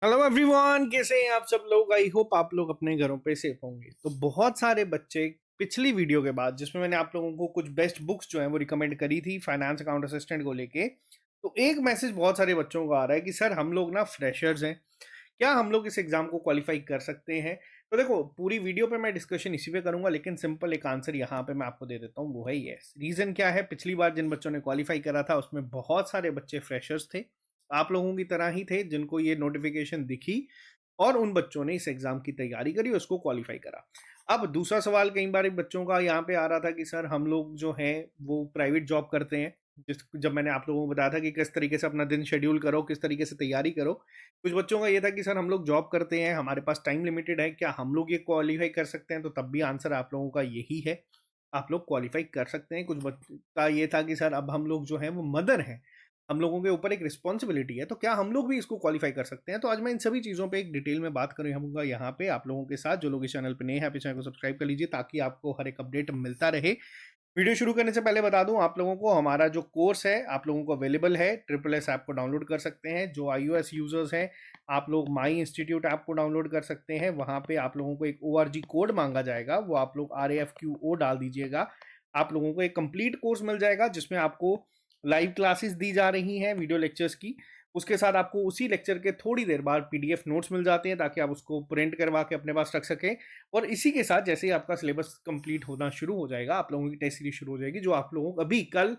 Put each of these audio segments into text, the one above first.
Hello everyone, कैसे हैं आप सब लोग। आई होप आप लोग अपने घरों पे सेफ होंगे। तो बहुत सारे बच्चे पिछली वीडियो के बाद जिसमें मैंने आप लोगों को कुछ बेस्ट बुक्स जो हैं वो रिकमेंड करी थी फाइनेंस अकाउंट असिस्टेंट को लेके, तो एक मैसेज बहुत सारे बच्चों को आ रहा है कि सर हम लोग ना फ्रेशर्स हैं, क्या हम लोग इस एग्जाम को क्वालिफाई कर सकते हैं। तो देखो, पूरी वीडियो पे मैं डिस्कशन इसी पे करूंगा, लेकिन सिंपल एक आंसर यहाँ पे मैं आपको दे देता हूँ, वो है यस। रीजन क्या है, पिछली बार जिन बच्चों ने क्वालिफाई करा था उसमें बहुत सारे बच्चे फ्रेशर्स थे, आप लोगों की तरह ही थे जिनको ये नोटिफिकेशन दिखी और उन बच्चों ने इस एग्जाम की तैयारी करी, उसको क्वालिफाई करा। अब दूसरा सवाल कई बार बच्चों का यहाँ पे आ रहा था कि सर हम लोग जो हैं वो प्राइवेट जॉब करते हैं। जिस जब मैंने आप लोगों को बताया था कि किस तरीके से अपना दिन शेड्यूल करो, किस तरीके से तैयारी करो, कुछ बच्चों का ये था कि सर हम लोग जॉब करते हैं, हमारे पास टाइम लिमिटेड है, क्या हम लोग ये क्वालिफाई कर सकते हैं। तो तब भी आंसर आप लोगों का यही है, आप लोग क्वालिफाई कर सकते हैं। कुछ बच्चों का ये था कि सर अब हम लोग जो है वो मदर हैं, हम लोगों के ऊपर एक रिस्पॉन्सिबिलिटी है, तो क्या हम लोग भी इसको क्वालिफाई कर सकते हैं। तो आज मैं इन सभी चीज़ों पे एक डिटेल में बात करूँगा यहाँ पे आप लोगों के साथ। जो लोग इस चैनल पे नए हैं, आप इस चैनल को सब्सक्राइब कर लीजिए ताकि आपको हर एक अपडेट मिलता रहे। वीडियो शुरू करने से पहले बता दूं आप लोगों को, हमारा जो कोर्स है आप लोगों को अवेलेबल है। ट्रिपल एस ऐप को डाउनलोड कर सकते हैं। जो iOS यूजर्स हैं, आप लोग माई इंस्टीट्यूट ऐप को डाउनलोड कर सकते हैं। वहां पे आप लोगों को एक ORG कोड मांगा जाएगा, वो आप लोग RAFQO डाल दीजिएगा। आप लोगों को एक कंप्लीट कोर्स मिल जाएगा जिसमें आपको लाइव क्लासेस दी जा रही हैं वीडियो लेक्चर्स की। उसके साथ आपको उसी लेक्चर के थोड़ी देर बाद PDF नोट्स मिल जाते हैं ताकि आप उसको प्रिंट करवा के अपने पास रख सकें। और इसी के साथ जैसे ही आपका सिलेबस कंप्लीट होना शुरू हो जाएगा, आप लोगों की टेस्ट सीरीज शुरू हो जाएगी, जो आप लोगों को अभी कल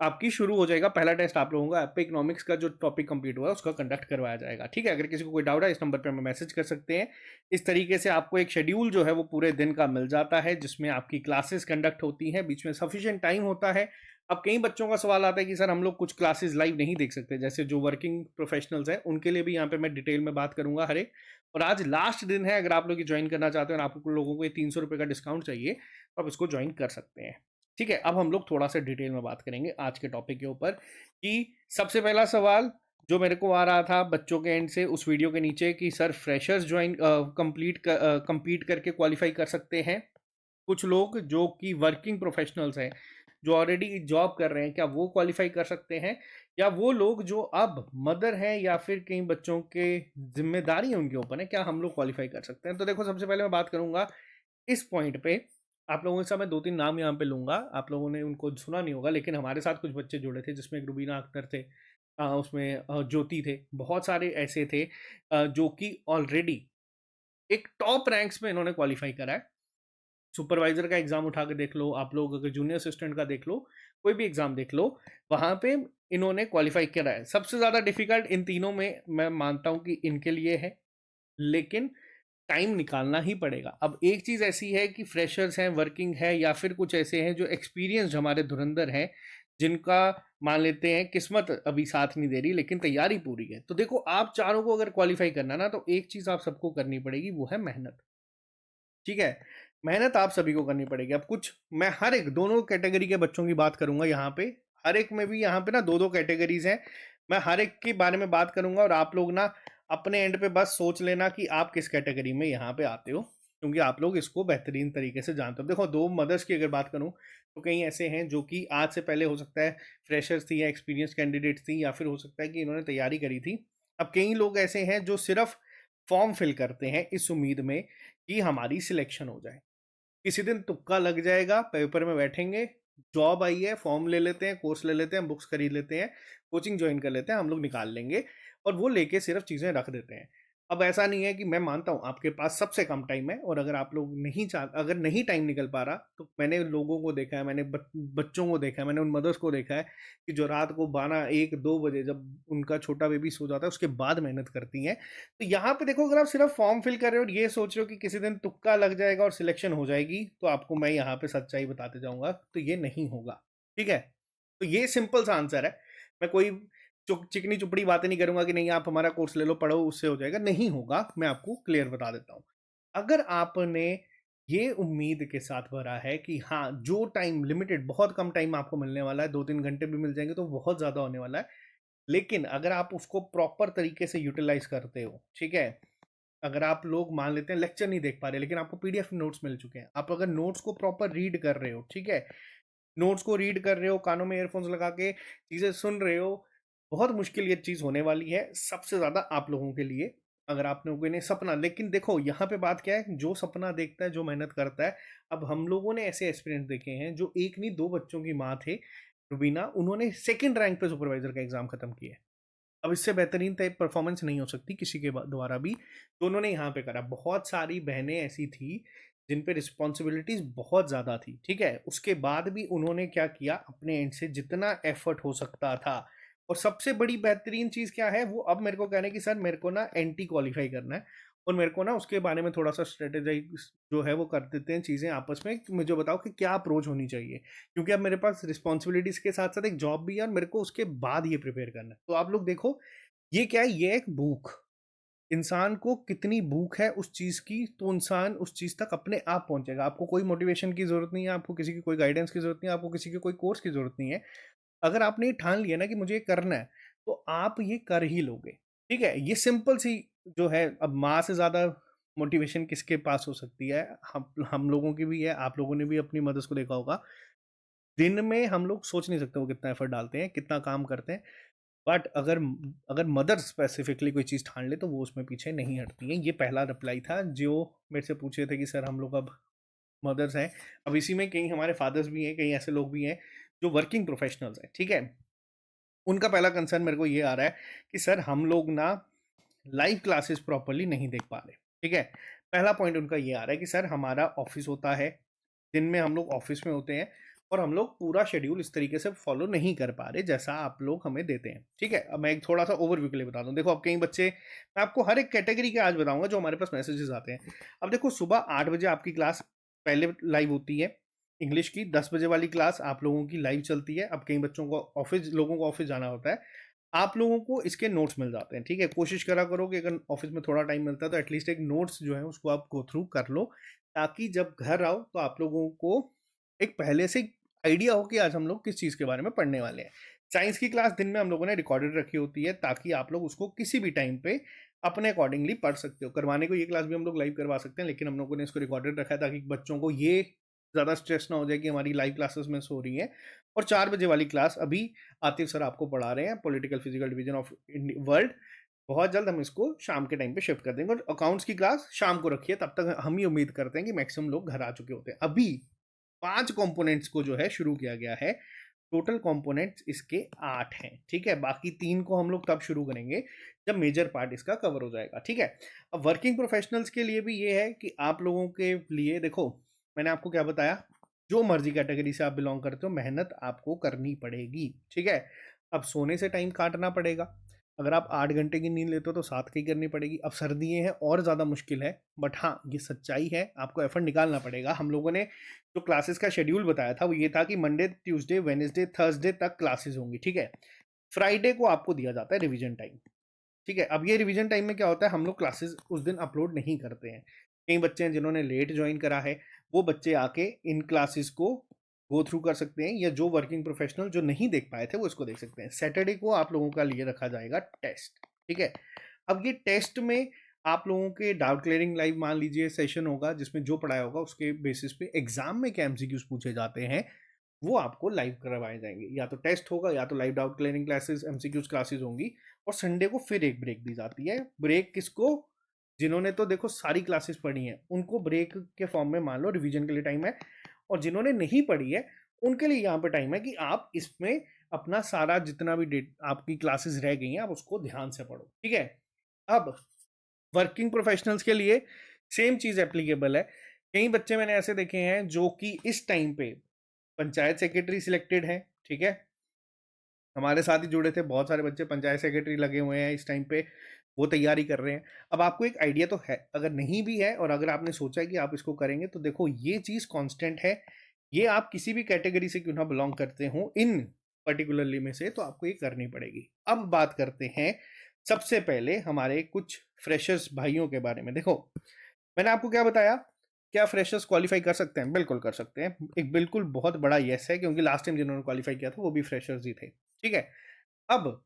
आपकी शुरू हो जाएगा। पहला टेस्ट आप लोगों का एप पे इकोनॉमिक्स का जो टॉपिक कंप्लीट हुआ है उसका कंडक्ट करवाया जाएगा। ठीक है, अगर किसी को कोई डाउट है इस नंबर पे हमें मैसेज कर सकते हैं। इस तरीके से आपको एक शेड्यूल जो है वो पूरे दिन का मिल जाता है जिसमें आपकी क्लासेस कंडक्ट होती हैं, बीच में सफिशिएंट टाइम होता है। अब कई बच्चों का सवाल आता है कि सर हम लोग कुछ क्लासेस लाइव नहीं देख सकते, जैसे जो वर्किंग प्रोफेशनल्स हैं उनके लिए भी यहाँ पे मैं डिटेल में बात करूंगा हर एक। और आज लास्ट दिन है, अगर आप लोग ज्वाइन करना चाहते हो और आप लोगों को ये 300 रुपये का डिस्काउंट चाहिए तो आप इसको ज्वाइन कर सकते हैं। ठीक है, अब हम लोग थोड़ा सा डिटेल में बात करेंगे आज के टॉपिक के ऊपर कि सबसे पहला सवाल जो मेरे को आ रहा था बच्चों के एंड से उस वीडियो के नीचे कि सर फ्रेशर्स ज्वाइन कंप्लीट करके क्वालिफाई कर सकते हैं कुछ लोग जो कि वर्किंग प्रोफेशनल्स हैं, जो ऑलरेडी जॉब कर रहे हैं, क्या वो क्वालिफाई कर सकते हैं, या वो लोग जो अब मदर हैं या फिर कई बच्चों के जिम्मेदारी है उनके ऊपर है, क्या हम लोग क्वालिफाई कर सकते हैं। तो देखो, सबसे पहले मैं बात करूंगा इस पॉइंट पे। आप लोगों से मैं 2-3 नाम यहाँ पे लूंगा, आप लोगों ने उनको सुना नहीं होगा, लेकिन हमारे साथ कुछ बच्चे जुड़े थे जिसमें एक रुबीना अख्तर थे, उसमें ज्योति थे, बहुत सारे ऐसे थे जो कि ऑलरेडी एक टॉप रैंक्स में इन्होंने क्वालिफाई करा है। सुपरवाइजर का एग्जाम उठा के देख लो, आप लोग अगर जूनियर असिस्टेंट का देख लो, कोई भी एग्जाम देख लो, वहां पे इन्होंने क्वालिफाई करा है। सबसे ज्यादा डिफिकल्ट इन तीनों में मैं मानता हूं कि इनके लिए है, लेकिन टाइम निकालना ही पड़ेगा। अब एक चीज ऐसी है कि फ्रेशर्स हैं, वर्किंग है, या फिर कुछ ऐसे हैं जो एक्सपीरियंस हमारे धुरंधर हैं, जिनका मान लेते हैं किस्मत अभी साथ नहीं दे रही लेकिन तैयारी पूरी है। तो देखो, आप चारों को अगर क्वालिफाई करना ना, तो एक चीज आप सबको करनी पड़ेगी, वो है मेहनत। ठीक है, मेहनत आप सभी को करनी पड़ेगी। अब कुछ मैं हर एक दोनों कैटेगरी के बच्चों की बात करूंगा यहाँ पे, हर एक में भी यहाँ पे ना दो दो कैटेगरीज हैं, मैं हर एक के बारे में बात करूंगा और आप लोग ना अपने एंड पे बस सोच लेना कि आप किस कैटेगरी में यहाँ पे आते हो, क्योंकि आप लोग इसको बेहतरीन तरीके से जानते हो। देखो, दो मदर्स की अगर बात करूं तो कई ऐसे हैं जो कि आज से पहले हो सकता है फ्रेशर्स थी या एक्सपीरियंस कैंडिडेट्स थी, या फिर हो सकता है कि इन्होंने तैयारी करी थी। अब कई लोग ऐसे हैं जो सिर्फ फॉर्म फिल करते हैं इस उम्मीद में कि हमारी सिलेक्शन हो जाए, किसी दिन तुक्का लग जाएगा, पेपर में बैठेंगे, जॉब आई है, फॉर्म ले लेते हैं, कोर्स ले लेते हैं, बुक्स खरीद लेते हैं, कोचिंग ज्वाइन कर लेते हैं, हम लोग निकाल लेंगे, और वो लेके सिर्फ चीज़ें रख देते हैं। अब ऐसा नहीं है कि मैं मानता हूँ आपके पास सबसे कम टाइम है, और अगर आप लोग नहीं चाह अगर नहीं टाइम निकल पा रहा, तो मैंने लोगों को देखा है, मैंने बच्चों को देखा है, मैंने उन मदर्स को देखा है कि जो रात को 12-1-2 बजे जब उनका छोटा बेबी सो जाता है उसके बाद मेहनत करती हैं। तो यहाँ पे देखो, अगर आप सिर्फ फॉर्म फिल कर रहे हो और ये सोच रहे हो कि किसी दिन तुक्का लग जाएगा और सिलेक्शन हो जाएगी, तो आपको मैं यहाँ पे सच्चाई बताते जाऊंगा, तो ये नहीं होगा। ठीक है, तो ये सिंपल सा आंसर है। मैं कोई चिकनी चुपड़ी बातें नहीं करूंगा कि नहीं आप हमारा कोर्स ले लो, पढ़ो, उससे हो जाएगा, नहीं होगा। मैं आपको क्लियर बता देता हूँ। अगर आपने ये उम्मीद के साथ भरा है कि हाँ, जो टाइम लिमिटेड, बहुत कम टाइम आपको मिलने वाला है, 2-3 घंटे भी मिल जाएंगे तो बहुत ज्यादा होने वाला है, लेकिन अगर आप उसको प्रॉपर तरीके से यूटिलाइज करते हो, ठीक है, अगर आप लोग मान लेते हैं लेक्चर नहीं देख पा रहे लेकिन आपको PDF नोट्स मिल चुके हैं, आप अगर नोट्स को प्रॉपर रीड कर रहे हो, ठीक है, नोट्स को रीड कर रहे हो, कानों में ईयरफोन्स लगा के चीजें सुन रहे हो, बहुत मुश्किल ये चीज होने वाली है सबसे ज्यादा आप लोगों के लिए। अगर आप लोगों ने सपना, लेकिन देखो यहाँ पे बात क्या है, जो सपना देखता है, जो मेहनत करता है। अब हम लोगों ने ऐसे एक्सपीरियंस देखे हैं, जो एक नहीं दो बच्चों की माँ थे, रुबीना, उन्होंने सेकंड रैंक पे सुपरवाइजर का एग्जाम खत्म किया है। अब इससे बेहतरीन टाइप परफॉर्मेंस नहीं हो सकती किसी के द्वारा भी, तो उन्होंने यहाँ पे करा। बहुत सारी बहनें ऐसी थी जिन पे रिस्पॉन्सिबिलिटीज बहुत ज़्यादा थी, ठीक है, उसके बाद भी उन्होंने क्या किया, अपने एंड से जितना एफर्ट हो सकता था। और सबसे बड़ी बेहतरीन चीज़ क्या है, वो अब मेरे को कहने कि सर मेरे को ना एंटी क्वालिफाई करना है, और मेरे को ना उसके बारे में थोड़ा सा स्ट्रेटेजाइज जो है वो कर देते हैं चीज़ें आपस में, कि मुझे बताओ कि क्या अप्रोच होनी चाहिए, क्योंकि अब मेरे पास रिस्पॉन्सिबिलिटीज़ के साथ साथ एक जॉब भी है, और मेरे को उसके बाद ये प्रिपेयर करना है। तो आप लोग देखो, ये क्या है, ये एक भूख, इंसान को कितनी भूख है उस चीज़ की, तो इंसान उस चीज़ तक अपने आप पहुंचेगा। आपको कोई मोटिवेशन की ज़रूरत नहीं है, आपको किसी की कोई गाइडेंस की ज़रूरत नहीं है, आपको किसी के कोई कोर्स की ज़रूरत नहीं है। अगर आपने ये ठान लिया ना कि मुझे ये करना है, तो आप ये कर ही लोगे। ठीक है, ये सिंपल सी जो है। अब माँ से ज़्यादा मोटिवेशन किसके पास हो सकती है? हम लोगों की भी है, आप लोगों ने भी अपनी मदर्स को देखा होगा। दिन में हम लोग सोच नहीं सकते वो कितना एफर्ट डालते हैं, कितना काम करते हैं। बट अगर अगर मदर स्पेसिफिकली कोई चीज़ ठान ले, तो वो उसमें पीछे नहीं हटती है। ये पहला रिप्लाई था जो मेरे से पूछे थे कि सर हम लोग अब मदर्स हैं। अब इसी में कई हमारे फादर्स भी हैं, कई ऐसे लोग भी हैं जो वर्किंग प्रोफेशनल्स हैं, ठीक है। उनका पहला कंसर्न मेरे को ये आ रहा है कि सर हम लोग ना लाइव क्लासेस प्रॉपरली नहीं देख पा रहे, ठीक है। पहला पॉइंट उनका ये आ रहा है कि सर हमारा ऑफिस होता है, दिन में हम लोग ऑफिस में होते हैं, और हम लोग पूरा शेड्यूल इस तरीके से फॉलो नहीं कर पा रहे जैसा आप लोग हमें देते हैं, ठीक है। अब मैं एक थोड़ा सा ओवरव्यू के लिए बता दूं। देखो, अब कई बच्चे, मैं आपको हर एक कैटेगरी के आज बताऊंगा जो हमारे पास मैसेजेस आते हैं। अब देखो, सुबह 8 बजे आपकी क्लास पहले लाइव होती है इंग्लिश की, 10 बजे वाली क्लास आप लोगों की लाइव चलती है। अब कई बच्चों को ऑफिस, लोगों को ऑफिस जाना होता है, आप लोगों को इसके नोट्स मिल जाते हैं, ठीक है। कोशिश करा करो कि अगर ऑफिस में थोड़ा टाइम मिलता है तो एटलीस्ट एक नोट्स जो है उसको आप गो थ्रू कर लो, ताकि जब घर आओ तो आप लोगों को एक पहले से आइडिया हो कि आज हम लोग किस चीज़ के बारे में पढ़ने वाले हैं। साइंस की क्लास दिन में हम लोगों ने रिकॉर्डेड रखी होती है, ताकि आप लोग उसको किसी भी टाइम पे अपने अकॉर्डिंगली पढ़ सकते हो। करवाने को ये क्लास भी हम लोग लाइव करवा सकते हैं, लेकिन हम लोगों ने इसको रिकॉर्डेड रखा है ताकि बच्चों को ये ज़्यादा स्ट्रेस ना हो जाए कि हमारी लाइव क्लासेस मिस हो रही हैं। और 4 बजे वाली क्लास अभी आतिफ सर आपको पढ़ा रहे हैं, political physical division of world. बहुत जल्द हम इसको शाम के टाइम पे शिफ्ट कर देंगे, और अकाउंट्स की क्लास शाम को रखिए, तब तक हम ही उम्मीद करते हैं कि मैक्सिमम लोग घर आ चुके होते हैं। अभी 5 कंपोनेंट्स को जो है शुरू किया गया है, टोटल कंपोनेंट्स इसके 8 हैं, ठीक है। बाकी 3 को हम लोग तब शुरू करेंगे जब मेजर पार्ट इसका कवर हो जाएगा, ठीक है। अब वर्किंग प्रोफेशनल्स के लिए भी ये है कि आप लोगों के लिए, देखो मैंने आपको क्या बताया, जो मर्जी कैटेगरी से आप बिलोंग करते हो, मेहनत आपको करनी पड़ेगी, ठीक है। अब सोने से टाइम काटना पड़ेगा। अगर आप 8 घंटे की नींद लेते हो तो 7 की करनी पड़ेगी। अब सर्दियाँ हैं और ज़्यादा मुश्किल है, बट हाँ ये सच्चाई है, आपको एफर्ट निकालना पड़ेगा। हम लोगों ने जो क्लासेस का शेड्यूल बताया था वो ये था कि मंडे ट्यूसडे वेडनेसडे थर्सडे तक क्लासेस होंगी, ठीक है। फ्राइडे को आपको दिया जाता है रिवीजन टाइम, ठीक है। अब ये रिवीजन टाइम में क्या होता है, हम लोग क्लासेस उस दिन अपलोड नहीं करते हैं। कई बच्चे हैं जिन्होंने लेट ज्वाइन करा है, वो बच्चे आके इन क्लासेस को गो थ्रू कर सकते हैं, या जो वर्किंग प्रोफेशनल जो नहीं देख पाए थे वो इसको देख सकते हैं। सैटरडे को आप लोगों का लिए रखा जाएगा टेस्ट, ठीक है। अब ये टेस्ट में आप लोगों के डाउट क्लियरिंग लाइव मान लीजिए सेशन होगा, जिसमें जो पढ़ाया होगा उसके बेसिस पे एग्जाम में क्या एमसीक्यूज पूछे जाते हैं वो आपको लाइव करवाए जाएंगे। या तो टेस्ट होगा, या तो live doubt clearing classes MCQs classes होंगी। और संडे को फिर एक ब्रेक दी जाती है। ब्रेक किसको, जिन्होंने तो देखो सारी क्लासेस पढ़ी हैं उनको ब्रेक के फॉर्म में मान लो रिवीजन के लिए टाइम है, और जिन्होंने नहीं पढ़ी है उनके लिए यहाँ पे टाइम है कि आप इसमें अपना सारा जितना भी डेट आपकी क्लासेस रह गई हैं आप उसको ध्यान से पढ़ो, ठीक है। अब वर्किंग प्रोफेशनल्स के लिए सेम चीज़ एप्लीकेबल है। कई बच्चे मैंने ऐसे देखे हैं जो कि इस टाइम पे पंचायत सेक्रेटरी सिलेक्टेड है, ठीक है। हमारे साथ ही जुड़े थे बहुत सारे बच्चे, पंचायत सेक्रेटरी लगे हुए हैं इस टाइम पे, वो तैयारी कर रहे हैं। अब आपको एक आइडिया तो है, अगर नहीं भी है और अगर आपने सोचा है कि आप इसको करेंगे, तो देखो ये चीज़ कांस्टेंट है। ये आप किसी भी कैटेगरी से क्यों ना बिलोंग करते हो इन पर्टिकुलरली में से, तो आपको ये करनी पड़ेगी। अब बात करते हैं सबसे पहले हमारे कुछ फ्रेशर्स भाइयों के बारे में। देखो मैंने आपको क्या बताया, क्या फ्रेशर्स क्वालिफाई कर सकते हैं? बिल्कुल कर सकते हैं। एक बिल्कुल बहुत बड़ा येस है, क्योंकि लास्ट टाइम जिन्होंने क्वालिफाई किया था वो भी फ्रेशर्स ही थे, ठीक है। अब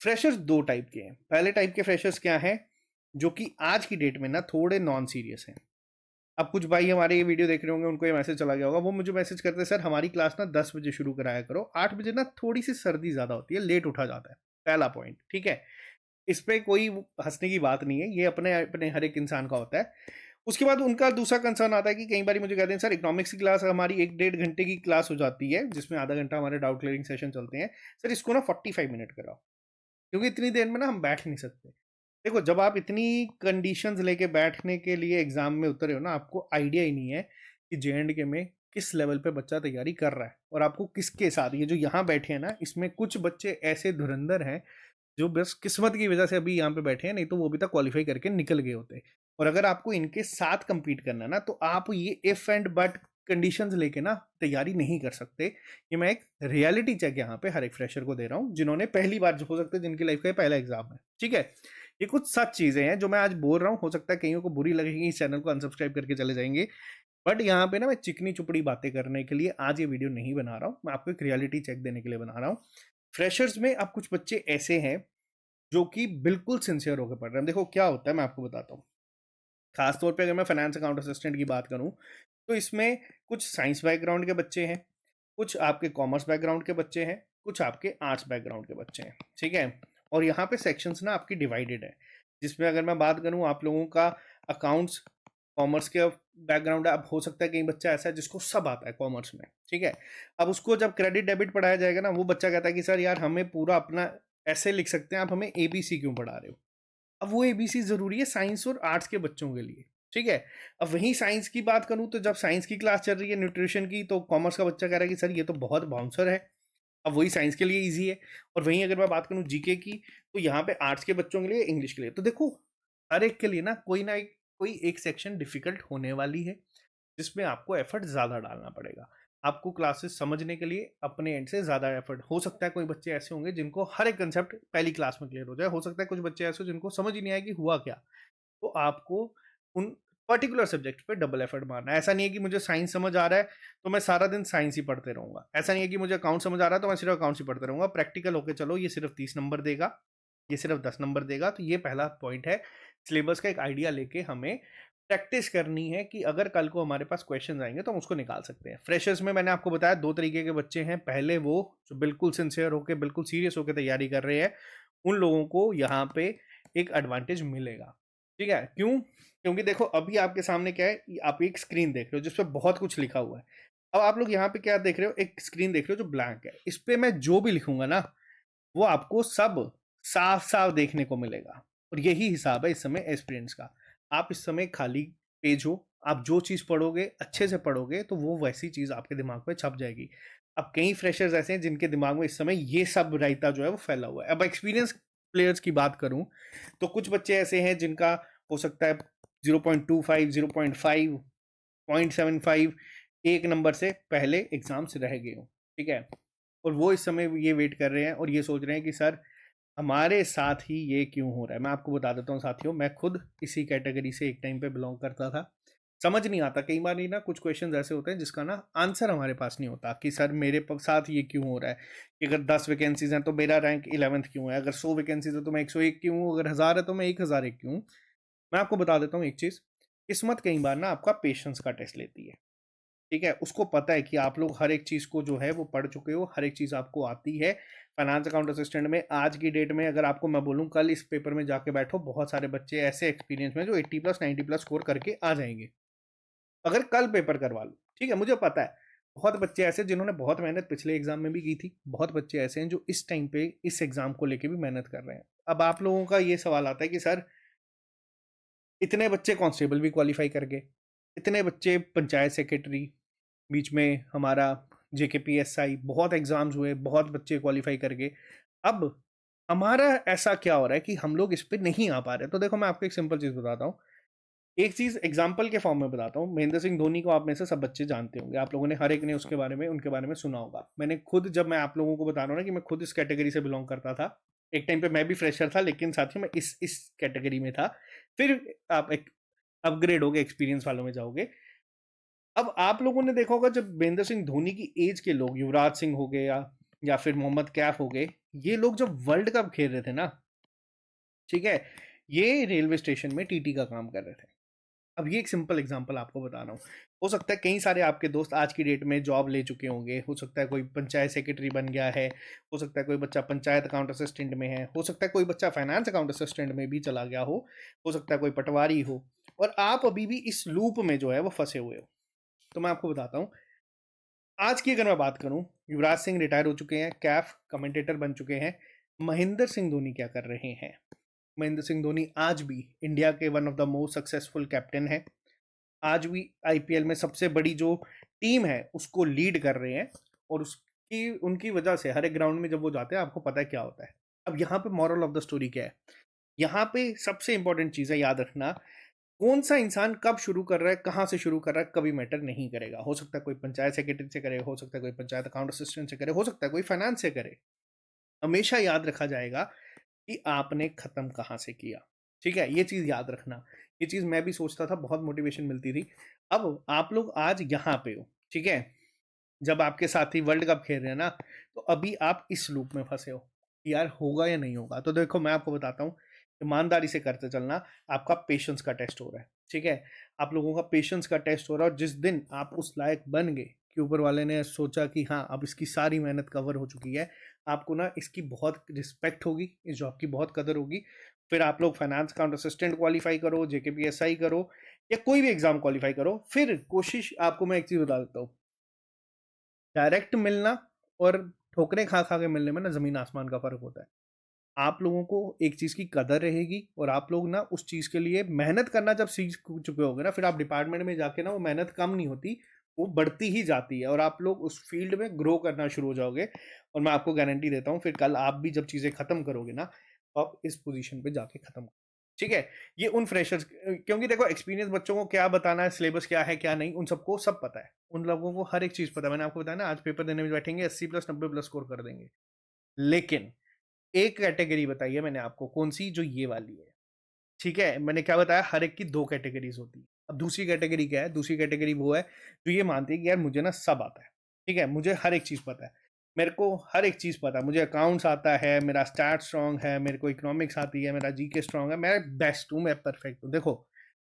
फ्रेशर्स दो टाइप के हैं। पहले टाइप के फ्रेशर्स क्या हैं, जो कि आज की डेट में ना थोड़े नॉन सीरियस हैं। अब कुछ भाई हमारे ये वीडियो देख रहे होंगे, उनको ये मैसेज चला गया होगा, वो मुझे मैसेज करते हैं सर हमारी क्लास ना 10 बजे शुरू कराया करो, 8 बजे ना थोड़ी सी सर्दी ज़्यादा होती है, लेट उठा जाता है। पहला पॉइंट, ठीक है। इस पे कोई हँसने की बात नहीं है, ये अपने अपने हर एक इंसान का होता है। उसके बाद उनका दूसरा कंसर्न आता है कि कई बारी मुझे कहते हैं, "सर इकोनॉमिक्स की क्लास हमारी 1 डेढ़ घंटे की क्लास हो जाती है, जिसमें आधा घंटा हमारे डाउट क्लियरिंग सेशन चलते हैं। सर इसको ना 45 मिनट कराओ, क्योंकि इतनी देर में ना हम बैठ नहीं सकते।" देखो, जब आप इतनी कंडीशंस लेके बैठने के लिए एग्ज़ाम में उतरे हो ना, आपको आइडिया ही नहीं है कि जे-एंड-के में किस लेवल पे बच्चा तैयारी कर रहा है और आपको किसके साथ, ये जो यहाँ बैठे हैं ना, इसमें कुछ बच्चे ऐसे धुरंधर हैं जो बस किस्मत की वजह से अभी यहाँ पे बैठे हैं, नहीं तो वो अभी तक क्वालिफाई करके निकल गए होते। और अगर आपको इनके साथ compete करना है ना, तो आप ये इफ एंड बट कंडीशंस लेके ना तैयारी नहीं कर सकते। ये मैं एक रियलिटी चेक यहाँ पे हर एक फ्रेशर को दे रहा हूँ, जिन्होंने पहली बार, हो सकता है जिनकी लाइफ का ये पहला एग्जाम है, ठीक है। ये कुछ सच चीजें हैं जो मैं आज बोल रहा हूँ, हो सकता है कईयों को बुरी लगेगी, इस चैनल को अनसब्सक्राइब करके चले जाएंगे। बट यहाँ पे ना मैं चिकनी चुपड़ी बातें करने के लिए आज ये वीडियो नहीं बना रहा हूँ, मैं आपको एक रियलिटी चेक देने के लिए बना रहा हूँ। फ्रेशर्स में अब कुछ बच्चे ऐसे हैं जो कि बिल्कुल सिंसियर होकर पढ़ रहे हैं। देखो क्या होता है, मैं आपको बताता हूँ। खास तौर पे अगर मैं फाइनेंस अकाउंट असिस्टेंट की बात करूँ, तो इसमें कुछ साइंस बैकग्राउंड के बच्चे हैं, कुछ आपके कॉमर्स बैकग्राउंड के बच्चे हैं, कुछ आपके आर्ट्स बैकग्राउंड के बच्चे हैं, ठीक है। और यहाँ पे सेक्शंस ना आपकी डिवाइडेड है, जिसमें अगर मैं बात करूँ आप लोगों का अकाउंट्स कॉमर्स के बैकग्राउंड है। अब हो सकता है कहीं बच्चा ऐसा है जिसको सब आता है कॉमर्स में, ठीक है। अब उसको जब क्रेडिट डेबिट पढ़ाया जाएगा ना, वो बच्चा कहता है कि सर यार हमें पूरा अपना ऐसे लिख सकते हैं, आप हमें एबीसी क्यों पढ़ा रहे हो। अब वो एबीसी ज़रूरी है साइंस और आर्ट्स के बच्चों के लिए, ठीक है। अब वहीं साइंस की बात करूँ, तो जब साइंस की क्लास चल रही है न्यूट्रिशन की, तो कॉमर्स का बच्चा कह रहा है कि सर ये तो बहुत बाउंसर है। अब वही साइंस के लिए ईजी है। और वहीं अगर मैं बात करूँ जीके की, तो यहाँ पे आर्ट्स के बच्चों के लिए, इंग्लिश के लिए। तो देखो, हर एक के लिए ना एक कोई एक सेक्शन डिफिकल्ट होने वाली है, जिसमें आपको एफर्ट ज़्यादा डालना पड़ेगा। आपको क्लासेस समझने के लिए अपने एंड से ज़्यादा एफर्ट, हो सकता है कोई बच्चे ऐसे होंगे जिनको हर एक कंसेप्ट पहली क्लास में क्लियर हो जाए, हो सकता है कुछ बच्चे ऐसे हो जिनको समझ ही नहीं आए कि हुआ क्या। तो आपको उन पर्टिकुलर सब्जेक्ट पे डबल एफर्ट मारना है। ऐसा नहीं है कि मुझे साइंस समझ आ रहा है तो मैं सारा दिन साइंस ही पढ़ते रहूंगा, ऐसा नहीं है कि मुझे अकाउंट समझ आ रहा है तो मैं सिर्फ अकाउंट्स ही पढ़ते रहूंगा। प्रैक्टिकल होके चलो, ये सिर्फ 30 नंबर देगा, ये सिर्फ 10 नंबर देगा। तो ये पहला पॉइंट है, सिलेबस का एक आइडिया लेके हमें प्रैक्टिस करनी है कि अगर कल को हमारे पास क्वेश्चन आएंगे तो हम उसको निकाल सकते हैं। फ्रेशर्स में मैंने आपको बताया 2 तरीके के बच्चे हैं। पहले वो जो बिल्कुल सिंसियर होकर, बिल्कुल सीरियस होकर तैयारी कर रहे हैं, उन लोगों को यहाँ पे एक एडवांटेज मिलेगा, ठीक है। क्यों? क्योंकि देखो अभी आपके सामने क्या है, आप एक स्क्रीन देख रहे हो जिसपे बहुत कुछ लिखा हुआ है। अब आप लोग यहाँ पे क्या देख रहे हो, एक स्क्रीन देख रहे हो जो ब्लैंक है। इस पे मैं जो भी लिखूंगा ना, वो आपको सब साफ साफ देखने को मिलेगा। और यही हिसाब है इस समय एस्पिरेंट्स का। आप इस समय खाली पेज हो, आप जो चीज़ पढ़ोगे अच्छे से पढ़ोगे तो वो वैसी चीज़ आपके दिमाग में छप जाएगी। अब कई फ्रेशर्स ऐसे हैं जिनके दिमाग में इस समय ये सब रायता जो है वो फैला हुआ है। अब एक्सपीरियंस प्लेयर्स की बात करूं, तो कुछ बच्चे ऐसे हैं जिनका हो सकता है 0.25, 0.5, 0.75 एक नंबर से पहले एग्जाम से रह गए हो, ठीक है। और वो इस समय ये वेट कर रहे हैं और ये सोच रहे हैं कि सर हमारे साथ ही ये क्यों हो रहा है। मैं आपको बता देता हूँ साथियों, मैं खुद इसी कैटेगरी से एक टाइम पे बिलोंग करता था। समझ नहीं आता कई बार, नहीं ना, कुछ क्वेश्चंस ऐसे होते हैं जिसका ना आंसर हमारे पास नहीं होता कि सर मेरे साथ ये क्यों हो रहा है। कि अगर 10 वैकेंसीज हैं तो मेरा रैंक 11th क्यों है, अगर 100 वैकेंसीज है तो मैं 101 क्यों हूँ, अगर 1000 है तो मैं 1001 क्यों हूँ। मैं आपको बता देता हूँ एक चीज़, किस्मत कई बार ना आपका पेशेंस का टेस्ट लेती है, ठीक है। उसको पता है कि आप लोग हर एक चीज़ को जो है वो पढ़ चुके हो, हर एक चीज़ आपको आती है। फाइनेंस अकाउंट असिस्टेंट में आज की डेट में अगर आपको मैं बोलूँ कल इस पेपर में जाके बैठो, बहुत सारे बच्चे ऐसे एक्सपीरियंस में जो 80+ 90+ स्कोर करके आ जाएंगे अगर कल पेपर करवा लो, ठीक है। मुझे पता है बहुत बच्चे ऐसे जिन्होंने बहुत मेहनत पिछले एग्जाम में भी की थी, बहुत बच्चे ऐसे हैं जो इस टाइम पे इस एग्जाम को लेके भी मेहनत कर रहे हैं। अब आप लोगों का ये सवाल आता है कि सर इतने बच्चे कांस्टेबल भी क्वालिफाई कर गए, इतने बच्चे पंचायत सेक्रेटरी, बीच में हमारा जेकेपीएसआई, बहुत एग्जाम्स हुए, बहुत बच्चे क्वालिफाई कर गए। अब हमारा ऐसा क्या हो रहा है कि हम लोग इस पे नहीं आ पा रहे। तो देखो मैं आपको एक सिंपल चीज़ बताता हूँ, एक चीज़ एग्जाम्पल के फॉर्म में बताता हूँ। महेंद्र सिंह धोनी को आप में से सब बच्चे जानते होंगे, आप लोगों ने हर एक ने उसके बारे में, उनके बारे में सुना होगा। मैंने खुद, जब मैं आप लोगों को बता रहा हूँ ना कि मैं खुद इस कैटेगरी से बिलोंग करता था, एक टाइम पे मैं भी फ्रेशर था, लेकिन साथ ही मैं इस कैटेगरी में था। फिर आप एक अपग्रेड हो गए, एक्सपीरियंस वालों में जाओगे। अब आप लोगों ने देखा होगा जब महेंद्र सिंह धोनी की एज के लोग, युवराज सिंह हो गए या फिर मोहम्मद कैफ हो गए, ये लोग जब वर्ल्ड कप खेल रहे थे ना, ठीक है, ये रेलवे स्टेशन में टीटी का काम कर रहे थे। अब ये एक सिंपल एग्जांपल आपको बता रहा हूँ। हो सकता है कई सारे आपके दोस्त आज की डेट में जॉब ले चुके होंगे, हो सकता है कोई पंचायत सेक्रेटरी बन गया है, हो सकता है कोई बच्चा पंचायत अकाउंट असिस्टेंट में है, हो सकता है कोई बच्चा फाइनेंस अकाउंट असिस्टेंट में भी चला गया हो सकता है कोई पटवारी हो, और आप अभी भी इस लूप में जो है वो फंसे हुए हो। तो मैं आपको बताता हूँ, आज की अगर मैं बात करूं, युवराज सिंह रिटायर हो चुके हैं, कैफ कमेंटेटर बन चुके हैं। महेंद्र सिंह धोनी क्या कर रहे हैं? महेंद्र सिंह धोनी आज भी इंडिया के one of the most successful captain है। आज भी आईपीएल में सबसे बड़ी जो टीम है उसको लीड कर रहे हैं, और उसकी उनकी वजह से हर एक ग्राउंड में जब वो जाते हैं आपको पता है क्या होता है। अब यहाँ पे मॉरल ऑफ द स्टोरी क्या है? यहाँ पे सबसे इंपॉर्टेंट चीज़ है याद रखना, कौन सा इंसान कब शुरू कर रहा है, कहाँ से शुरू कर रहा है, कभी मैटर नहीं करेगा। हो सकता है कोई पंचायत सेक्रेटरी से करे, हो सकता है कोई पंचायत अकाउंट असिस्टेंट से करे, हो सकता है कोई फाइनेंस से करे। हमेशा याद रखा जाएगा कि आपने खत्म कहाँ से किया। ठीक है, ये चीज़ याद रखना। ये चीज़ मैं भी सोचता था, बहुत मोटिवेशन मिलती थी। अब आप लोग आज यहाँ पे हो, ठीक है, जब आपके साथी वर्ल्ड कप खेल रहे हैं ना, तो अभी आप इस लूप में फंसे हो कि यार होगा या नहीं होगा। तो देखो मैं आपको बताता हूँ, ईमानदारी से करते चलना। आपका पेशेंस का टेस्ट हो रहा है, ठीक है, आप लोगों का पेशेंस का टेस्ट हो रहा है। और जिस दिन आप उस लायक बन गए कि ऊपर वाले ने सोचा कि हाँ अब इसकी सारी मेहनत कवर हो चुकी है, आपको ना इसकी बहुत रिस्पेक्ट होगी, इस जॉब की बहुत कदर होगी। फिर आप लोग फाइनेंस अकाउंट असिस्टेंट क्वालिफाई करो, जेकेपीएसआई करो, या कोई भी एग्जाम क्वालिफाई करो। फिर कोशिश, आपको मैं एक चीज़ बता देता हूँ, डायरेक्ट मिलना और ठोकरें खा खा के मिलने में ना ज़मीन आसमान का फ़र्क होता है। आप लोगों को एक चीज़ की कदर रहेगी, और आप लोग ना उस चीज़ के लिए मेहनत करना जब सीख चुके होगे ना, फिर आप डिपार्टमेंट में जाके ना वो मेहनत कम नहीं होती, वो बढ़ती ही जाती है, और आप लोग उस फील्ड में ग्रो करना शुरू हो जाओगे। और मैं आपको गारंटी देता हूँ, फिर कल आप भी जब चीज़ें ख़त्म करोगे ना, तो आप इस पोजीशन पे जाके ख़त्म, ठीक है। ये उन फ्रेशर्स, क्योंकि देखो एक्सपीरियंस बच्चों को क्या बताना है, सिलेबस क्या है क्या नहीं, उन सबको सब पता है। उन लोगों को हर एक चीज़ पता है। मैंने आपको बताया ना, आज पेपर देने में बैठेंगे 80+ 90+ स्कोर कर देंगे। लेकिन एक कैटेगरी बताई है मैंने आपको, कौन सी? जो ये वाली है, ठीक है। मैंने क्या बताया, हर एक की दो कैटेगरीज होती है। अब दूसरी कैटेगरी क्या है? दूसरी कैटेगरी वो है जो ये मानती है कि यार मुझे ना सब आता है, ठीक है, मुझे हर एक चीज़ पता है, मेरे को हर एक चीज़ पता है, मुझे अकाउंट्स आता है, मेरा स्टैट स्ट्रांग है, मेरे को इकोनॉमिक्स आती है, मेरा जीके स्ट्रांग है, मैं बेस्ट हूँ, मैं परफेक्ट हूँ। देखो,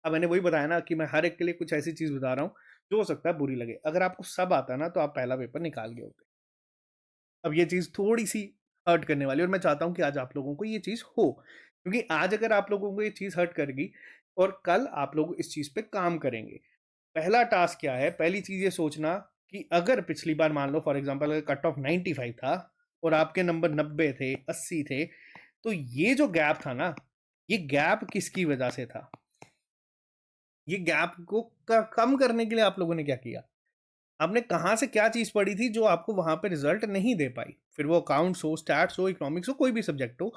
अब मैंने वही बताया ना कि मैं हर एक के लिए कुछ ऐसी चीज़ बता रहा हूँ जो हो सकता है बुरी लगे। अगर आपको सब आता है ना, तो आप पहला पेपर निकाल गए होते। अब ये चीज़ थोड़ी-सी हर्ट करने वाली है, और मैं चाहता हूँ कि आज आप लोगों को ये चीज़ हो। क्योंकि आज अगर आप लोगों को ये चीज़ हर्ट करेगी, और कल आप लोग इस चीज़ पे काम करेंगे। पहला टास्क क्या है? पहली चीज़ ये सोचना कि अगर पिछली बार मान लो फॉर एग्ज़ाम्पल अगर कट ऑफ 95 था और आपके नंबर 90 थे, 80 थे, तो ये जो गैप था ना, ये गैप किसकी वजह से था? ये गैप को कम करने के लिए आप लोगों ने क्या किया? आपने कहाँ से क्या चीज़ पढ़ी थी जो आपको वहाँ पे रिजल्ट नहीं दे पाई? फिर वो अकाउंट्स हो, स्टैट्स हो, इकोनॉमिक्स हो, कोई भी सब्जेक्ट हो,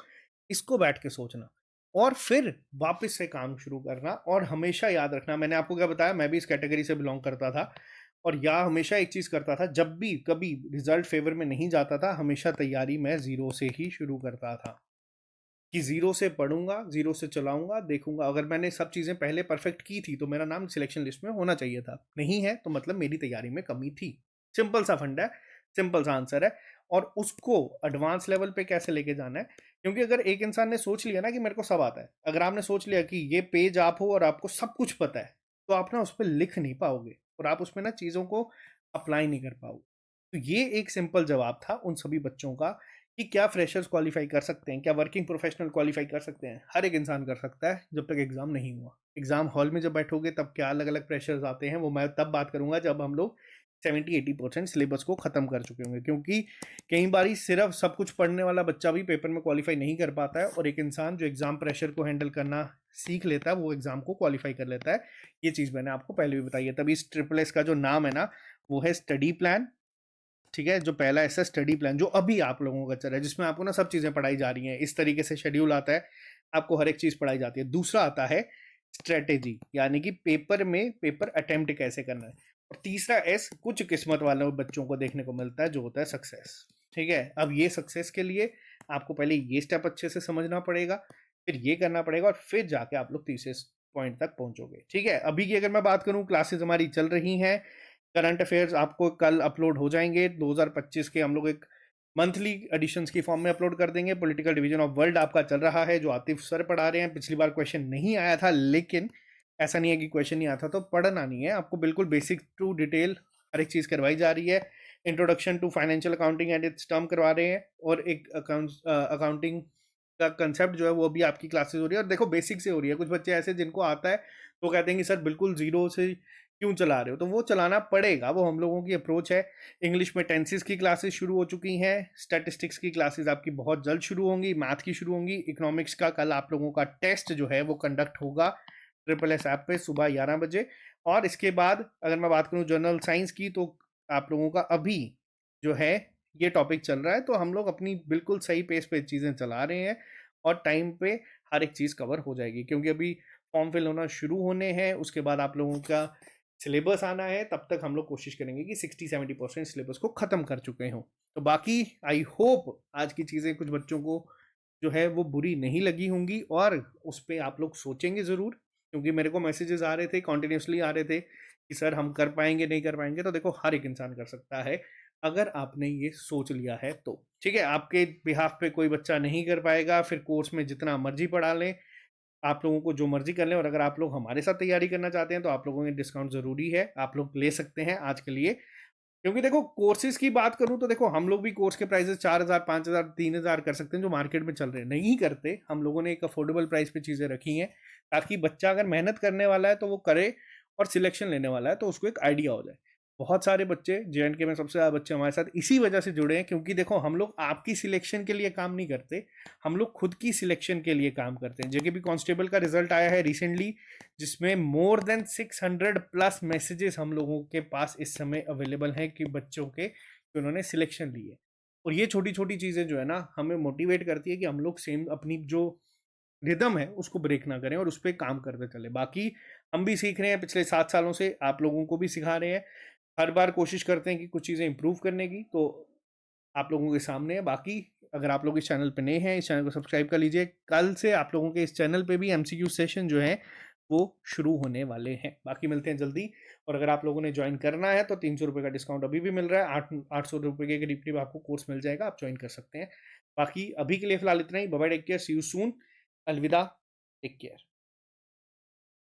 इसको बैठ के सोचना, और फिर वापस से काम शुरू करना। और हमेशा याद रखना, मैंने आपको क्या बताया, मैं भी इस कैटेगरी से बिलोंग करता था, और या हमेशा एक चीज़ करता था, जब भी कभी रिजल्ट फेवर में नहीं जाता था, हमेशा तैयारी मैं ज़ीरो से ही शुरू करता था, कि ज़ीरो से पढ़ूंगा, ज़ीरो से चलाऊंगा, देखूंगा। अगर मैंने सब चीज़ें पहले परफेक्ट की थी तो मेरा नाम सिलेक्शन लिस्ट में होना चाहिए था, नहीं है तो मतलब मेरी तैयारी में कमी थी। सिंपल सा फंडा है, सिंपल सा आंसर है। और उसको एडवांस लेवल पे कैसे लेके जाना है, क्योंकि अगर एक इंसान ने सोच लिया ना कि मेरे को सब आता है, अगर आपने सोच लिया कि ये पेज आप हो और आपको सब कुछ पता है, तो आप ना उस पर लिख नहीं पाओगे, और आप उसमें ना चीज़ों को अप्लाई नहीं कर पाओगे। तो ये एक सिंपल जवाब था उन सभी बच्चों का, कि क्या फ्रेशर्स क्वालिफाई कर सकते हैं, क्या वर्किंग प्रोफेशनल क्वालिफाई कर सकते हैं? हर एक इंसान कर सकता है जब तक एग्जाम नहीं हुआ। एग्जाम हॉल में जब बैठोगे तब क्या अलग अलग प्रेशर्स आते हैं, वो मैं तब बात करूंगा जब हम लोग 70-80% सिलेबस को ख़त्म कर चुके होंगे। क्योंकि कई बार सिर्फ सब कुछ पढ़ने वाला बच्चा भी पेपर में क्वालिफाई नहीं कर पाता है, और एक इंसान जो एग्जाम प्रेशर को हैंडल करना सीख लेता है वो एग्जाम को क्वालिफाई कर लेता है। ये चीज़ मैंने आपको पहले भी बताई है। तभी इस ट्रिपल एस का जो नाम है ना, वो है स्टडी प्लान, ठीक है। जो पहला ऐसा स्टडी प्लान जो अभी आप लोगों का चल रहा है, जिसमें आपको ना सब चीज़ें पढ़ाई जा रही हैं, इस तरीके से शेड्यूल आता है, आपको हर एक चीज़ पढ़ाई जाती है। दूसरा आता है स्ट्रेटेजी, यानी कि पेपर में पेपर अटेम्प्ट कैसे करना है। और तीसरा एस कुछ किस्मत वाले बच्चों को देखने को मिलता है, जो होता है सक्सेस, ठीक है। अब ये सक्सेस के लिए आपको पहले ये स्टेप अच्छे से समझना पड़ेगा, फिर ये करना पड़ेगा, और फिर जाके आप लोग तीसरे पॉइंट तक पहुंचोगे, ठीक है। अभी की अगर मैं बात करूं, क्लासेस हमारी चल रही हैं, करंट अफेयर्स आपको कल अपलोड हो जाएंगे। 2025 के हम लोग एक मंथली एडिशंस की फॉर्म में अपलोड कर देंगे। पॉलिटिकल डिवीजन ऑफ वर्ल्ड आपका चल रहा है, जो आतिफ सर पढ़ा रहे हैं। पिछली बार क्वेश्चन नहीं आया था, लेकिन ऐसा नहीं है कि क्वेश्चन नहीं आता, तो पढ़ना नहीं है आपको, बिल्कुल बेसिक टू डिटेल हर एक चीज़ करवाई जा रही है। Introduction to financial accounting and its term करवा रहे हैं, और एक अकाउंटिंग का कंसेप्ट जो है वो भी आपकी क्लासेस हो रही है। और देखो बेसिक से हो रही है, कुछ बच्चे ऐसे जिनको आता है तो कहते हैं कि सर बिल्कुल जीरो से क्यों चला रहे हो, तो वो चलाना पड़ेगा, वो हम लोगों की अप्रोच है। इंग्लिश में टेंसेस की क्लासेस शुरू हो चुकी हैं, स्टैटिस्टिक्स की क्लासेस आपकी बहुत जल्द शुरू होंगी, मैथ की शुरू होंगी, इकोनॉमिक्स का कल आप लोगों का टेस्ट जो है वो कंडक्ट होगा ट्रिपल एस ऐप पे सुबह 11 बजे। और इसके बाद अगर मैं बात करूँ जनरल साइंस की, तो आप लोगों का अभी जो है ये टॉपिक चल रहा है, तो हम लोग अपनी बिल्कुल सही पेस पे चीज़ें चला रहे हैं, और टाइम पे हर एक चीज़ कवर हो जाएगी, क्योंकि अभी फॉर्म फिल होना शुरू होने हैं, उसके बाद आप लोगों का सिलेबस आना है, तब तक हम लोग कोशिश करेंगे कि 60-70% सिलेबस को ख़त्म कर चुके हों। तो बाकी आई होप आज की चीज़ें कुछ बच्चों को जो है वो बुरी नहीं लगी होंगी, और उस पर आप लोग सोचेंगे ज़रूर, क्योंकि मेरे को मैसेजेस आ रहे थे, कॉन्टीन्यूसली आ रहे थे कि सर हम कर पाएंगे नहीं कर पाएंगे। तो देखो हर एक इंसान कर सकता है अगर आपने ये सोच लिया है तो। ठीक है, आपके बिहाफ पे कोई बच्चा नहीं कर पाएगा, फिर कोर्स में जितना मर्जी पढ़ा लें, आप लोगों को जो मर्जी कर लें, और अगर आप लोग हमारे साथ तैयारी करना चाहते हैं तो आप लोगों के डिस्काउंट ज़रूरी है, आप लोग ले सकते हैं आज के लिए। क्योंकि देखो कोर्सेज की बात करूं तो देखो हम लोग भी कोर्स के प्राइसेस 4,000, 5,000, 3,000 कर सकते हैं जो मार्केट में चल रहे हैं, नहीं करते। हम लोगों ने एक अफोर्डेबल प्राइस पे चीज़ें रखी हैं, ताकि बच्चा अगर मेहनत करने वाला है तो वो करे, और सिलेक्शन लेने वाला है तो उसको एक आइडिया हो जाए। बहुत सारे बच्चे JNK में, सबसे ज़्यादा बच्चे हमारे साथ इसी वजह से जुड़े हैं, क्योंकि देखो हम लोग आपकी सिलेक्शन के लिए काम नहीं करते, हम लोग खुद की सिलेक्शन के लिए काम करते हैं। JKB कांस्टेबल का रिजल्ट आया है रिसेंटली, जिसमें मोर देन 600 प्लस मैसेजेस हम लोगों के पास इस समय अवेलेबल हैं कि बच्चों के कि उन्होंने सिलेक्शन ली है। और ये छोटी छोटी चीज़ें जो है ना हमें मोटिवेट करती है कि हम लोग सेम अपनी जो रिदम है उसको ब्रेक ना करें और उस पर काम करते चले। बाकी हम भी सीख रहे हैं, पिछले 7 सालों से आप लोगों को भी सिखा रहे हैं, हर बार कोशिश करते हैं कि कुछ चीज़ें इंप्रूव करने की, तो आप लोगों के सामने है। बाकी अगर आप लोग इस चैनल पे नए हैं, इस चैनल को सब्सक्राइब कर लीजिए। कल से आप लोगों के इस चैनल पे भी MCQ सेशन जो है वो शुरू होने वाले हैं। बाकी मिलते हैं जल्दी। और अगर आप लोगों ने ज्वाइन करना है तो 300 रुपये का डिस्काउंट अभी भी मिल रहा है, 800 रुपये के करीब करीब आपको कोर्स मिल जाएगा, आप ज्वाइन कर सकते हैं। बाकी अभी के लिए फिलहाल इतना ही। Bye bye, take care, see you soon, अलविदा, टेक केयर।